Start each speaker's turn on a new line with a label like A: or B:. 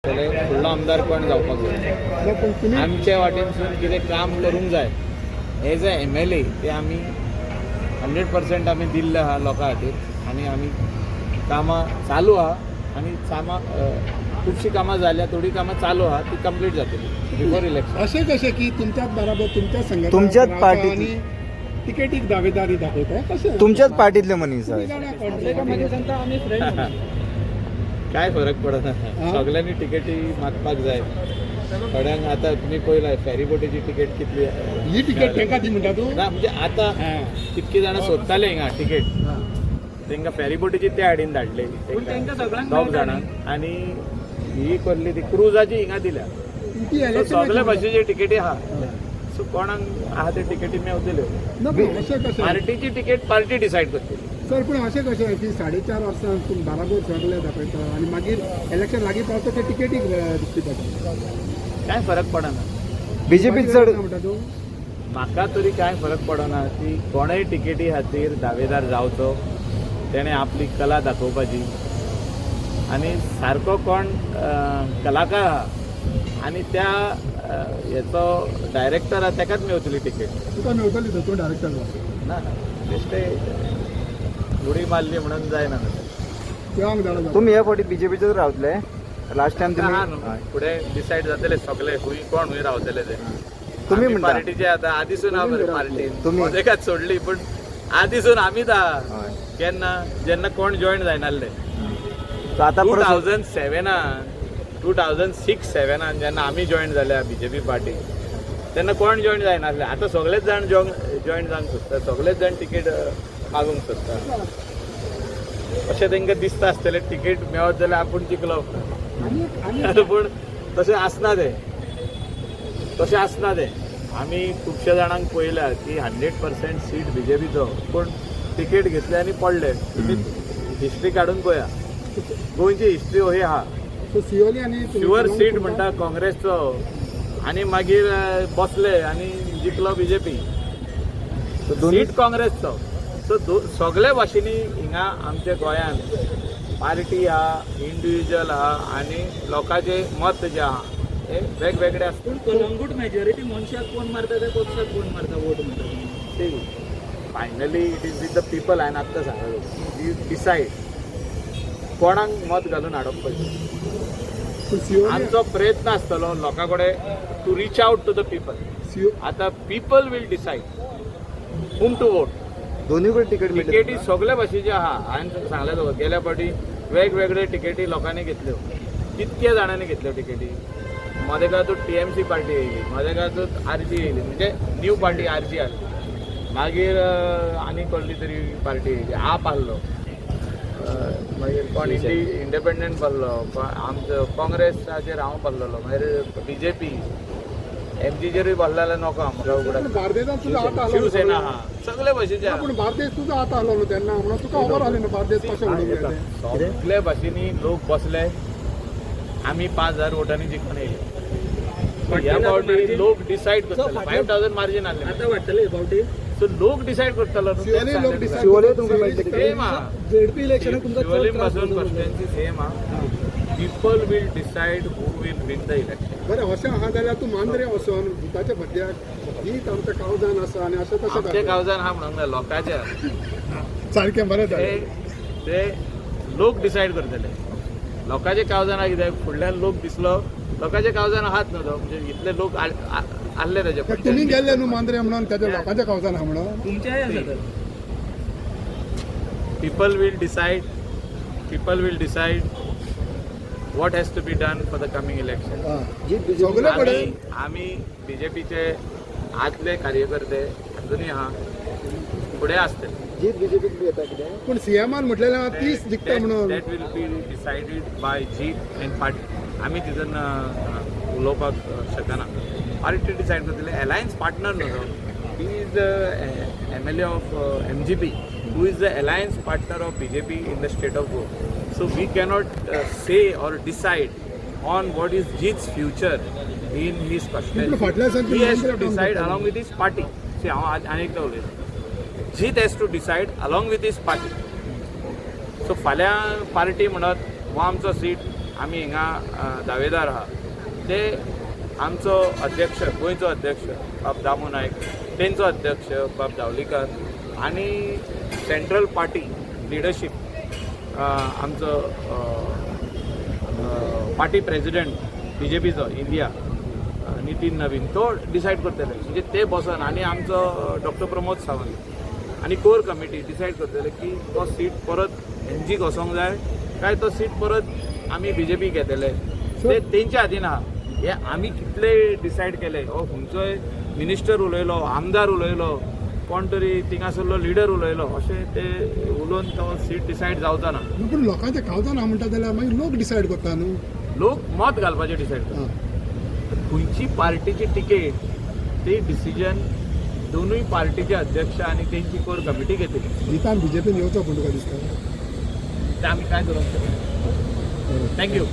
A: आसतले फुडलो आमदार कोण जावपाक जाय आमच्या वाटेनसून कितें काम करूंक जाय एज अ MLA ते आमी 100% आमी दिल्ले आहा लोकां खातीर आनी आमी कामां चालू आहा आनी खुबशीं कामां जाल्या थोडीं कामां चालू आहा ती कंप्लीट जातली बिफोर इलेक्शन.
B: अशें कशें की तुमच्याच बरोबर तुमच्या संघटना
C: तुमच्याच पार्टीत
B: आणि तिकेटीक दावेदारी दाखयताय कशें
C: तुमच्याच पार्टीतले मनीस आहे.
A: काय फरक पडना सगळ्यांनी तिकेटी मागपाक जाय. थोड्यांक आतां तुमी पळयलां फेरीबोटीची तिकेट कितली
B: ही तिकेट तांकां दी म्हणटा तूं
A: ना म्हणजे आतां कितके जाणां सोदताले हिंगा तिकेट तांकां फेरीबोटीची ते हाडीन धाडले दोग जाणांक आनी ही करली ती क्रुजाची हिंगा दिल्या सो सगळे भाशेचे तिकेटी आहा सो कोणाक आहा ते तिकेटी मेवतल्यो.
B: अशें कशें
A: पार्टीची तिकेट पार्टी डिसायड करतली.
B: सर पूण अशें कशें की 4.5 वर्सां तुमी बाराबोर सगळे दाखयता आनी मागीर इलेक्शन लागीं पावता ते तिकेटीक दिसची पडटा
A: काय फरक पडना
C: बीजेपी चड
B: म्हणटा तूं
A: म्हाका तरी काय फरक पडना की कोणय तिकेटी खातीर दावेदार जावचो तेणें आपली कला दाखोवपाची आनी सारको कोण कलाकार आहा आनी त्या हेचो डायरेक्टर आहा तेकाच मेवतली तिकेट.
B: तुका मेवतली तर तूं डायरेक्टर जाता
A: ना बेश्टें उडी मारली म्हणून जायना.
B: देवांक जाणा
C: तुम्ही या फावटी बीजेपीचेच रावतले लास्ट टाइम
A: आहा
C: तुम्ही
A: न्हू फुडें डिसायड जातले सगळे खूंय कोण खूंय रावतले ते.
C: तुम्ही
A: आमी
C: म्हणटा
A: पार्टीचे आतां आदीसून हांव बरें पार्टीन
C: तुम्ही-
A: मदेकाच सोडली पूण आदीसून आमीच आहा
C: हय.
A: केन्ना जेन्ना कोण जॉयन जायनासले
C: सो आतां परत
A: 2006-07 जेन्ना आमी जॉयन जाल्या BJP पार्टी तेन्ना कोण जॉयन जायनासले. आतां सगळेच जाण जॉयन जावंक सोदता सगळेच जाण तिकेट मागूंक सोदता. अशें तांकां दिसता आसतलें तिकेट मेळत जाल्यार आपूण जिखलो पूण तशें आसना तें आमी खुबश्या जाणांक पळयल्या की 100% सीट BJPचो पूण तिकेट घेतले आनी पडले. हिस्ट्री काडून पळया गोंयची हिस्ट्री अशी आहा
B: सो सियोली आनी
A: शुअर सीट म्हणटा काँग्रेसचो आनी मागीर बसले आनी जिखलो BJP सीट काँग्रेसचो. सो सगळे भाशेनी हिंगा आमच्या गोंयांत पार्टी आहा इंडिविज्युअल आहा आनी लोकांचे मत जे आहा हे वेगवेगळे आसता.
D: कलंगूट मेजॉरिटी मनशाक कोण मारता त्या पक्षाक कोण मारता वोट म्हणटा
A: finally it is with the people हांवें आत्तां सांगलो डिसायड कोणाक मत घालून हाडप पाहिजे. आमचो प्रयत्न आसतलो लोकां कडेन to reach out to the people. आतां people will decide whom to vote.
C: दोन्ही कडे तिकेट
A: तिकेटी सगळे भाशेचे आहा. हांवें सांगलें तुका गेल्या फावटी वेगवेगळे तिकेटी लोकांनी घेतल्यो कितके जाणांनी घेतल्यो तिकेटी. मदेकातूच TMC पार्टी येयली मदेकातूच RG येयली म्हणजे न्यू पार्टी RG आली मागीर आनी कसली तरी पार्टी येयली आप आहलो मागीर कोण इंडिपेंडंट पडलो आमचो काँग्रेसाचेर हांव पडलेलो मागीर BJP MGचेरूय पडलें जाल्यार नोको आमकां
B: बार्देजांत सुद्दां आतां आसलो
A: शिवसेना आहा सगळे भाशेचे
B: पूण बार्देस तुजो आतां आसलो न्हू तेन्ना म्हणून तुका खबर आसली न्हू बार्देस कशें म्हणून गेलें.
A: सगळे भाशेनी लोक बसले आमी 5,000 वोटांनी जिखून येयले. ह्या फावटी लोक डिसायड करतले 5,000 मार्जीन आहलें
D: आतां वाडटले फावटी
A: सो लोक डिसायड करतलो
B: सियोली लोक decide
C: शिवोले तुमकां मेळटले
A: सेम आहा
D: झेडपी इलेक्शनाक तुमकां चड
A: शिवोलीम
D: त्रास
A: पासून
D: जालो.
A: कॉन्स्टिट्युएन्सी सेम आहा. People will decide who will win the election.
B: बरें अशें आहा जाल्यार तूं मांद्रे वचोन भुताच्या भद्याक हीच आमच्या कावजान आसा आनी अशें तशें
A: आमच्या गांवजान हा म्हणूंक ना लोकांचे
B: सारकें बरें
A: ते लोक डिसायड करतले. लोकांचे कावजान कितें फुडल्यान लोक दिसलो लोकांचे कावजान आहात न्हू तो म्हणजे इतले लोक आसले तेजे
B: तुमी गेल्ले न्हू मांद्रे म्हणून त्याच्या लोकांच्या कावजान आहा म्हणून
D: तुमच्याय आसा तर
A: people will decide what has to be done for the coming election.
B: सगळे कडेन
A: आमी BJPचे आदले कार्यकर्ते अजूनही आहा फुडें आसतले.
C: जीत बीजेपीक येता कितें
B: पूण सीएमान म्हटलेलें 30 जिखता म्हणून
A: that will be decided by Jeet and party. आमी तितून उलोवपाक शकना. पार्टी डिसायड करतले. अलायन्स पार्टनर न्हू तो. He is the MLA of MGP who is the alliance partner of BJP in the state of Goa. So we cannot say or decide on what is Jeet's future in his constituency. He has to decide along with his party. See, हांव आनीक उलयतां. Jeet has to decide along with his party. So फाल्यां party म्हणत हो आमचो seat आमी हिंगा दावेदार आहा ते आमचो अध्यक्ष गोंयचो अध्यक्ष बाब दामू नायक, तेंचो अध्यक्ष बाब धावलीकर आनी सेंट्रल पार्टी लिडरशीप आमचो पार्टी प्रेसिडेंट BJPचो इंडिया नितीन नवीन तो डिसायड करतले. म्हणजे ते बसन आनी आमचो डॉक्टर प्रमोद सावंत आनी कोर कमिटी डिसायड करतले की तो सीट परत एनजीक वचोंक जाय काय तो सीट परत आमी BJP घेतले. ते तेंच्या हातीन आहा. हे आमी कितले डिसायड केले हो खंयचोय मिनिस्टर उलयलो, आमदार उलयलो, कोण तरी थिंगासरलो लिडर उलयलो अशें ते उलोवन तो सीट डिसायड जावचा ना.
B: पूण लोकांचे खावचा ना म्हणटा जाल्यार मागीर लोक डिसायड करता न्हू.
A: लोक मत घालपाचें डिसायड करता. खंयची पार्टीची टिकेट ती डिसिजन दोनूय पार्टीचे अध्यक्ष आनी तेंची कोर कमिटी घेतली.
B: नितान BJPन येवचो पूण तुका दिसता?
A: ते आमी काय करूंक शकना. थँक्यू.